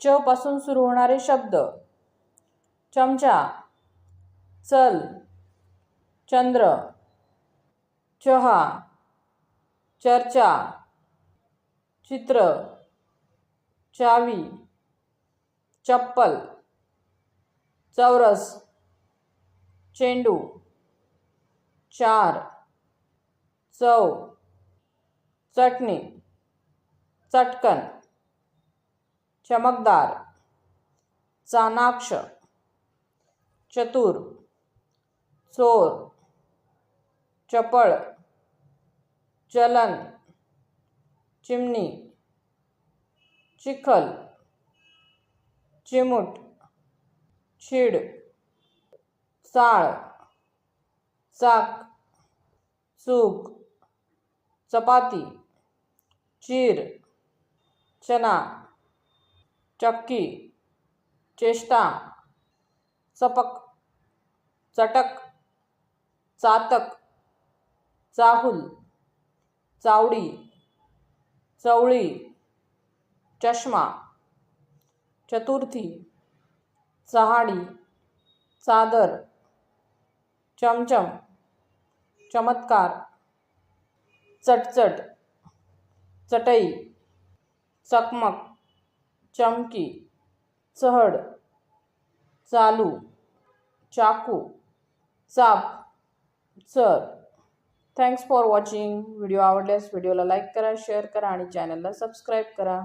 च पासून सुरू होणारे शब्द: चमचा, चल, चंद्र, चहा, चर्चा, चित्र, चावी, चप्पल, चौरस, चेंडू, चार, चव, चटणी, चटकन, चमकदार, चाणाक्ष, चतुर, चोर, चपळ, चलन, चिमणी, चिखल, चिमूट, चीड, चाळ, चाक, चूक, चपाती, चीर, चना, चक्की, चेष्टा, चपक, चटक, चातक, चाहूल, चावडी, चवळी, चष्मा, चतुर्थी, चहाडी, चादर, चमचम, चमत्कार, चटचट, चटई, चकमक, चमकी, चहड, चालू, चाकू, चाप, चर. Thanks for watching. व्हिडिओ आवडल्यास व्हिडिओला लाईक करा, शेअर करा आणि चॅनलला सबस्क्राईब करा.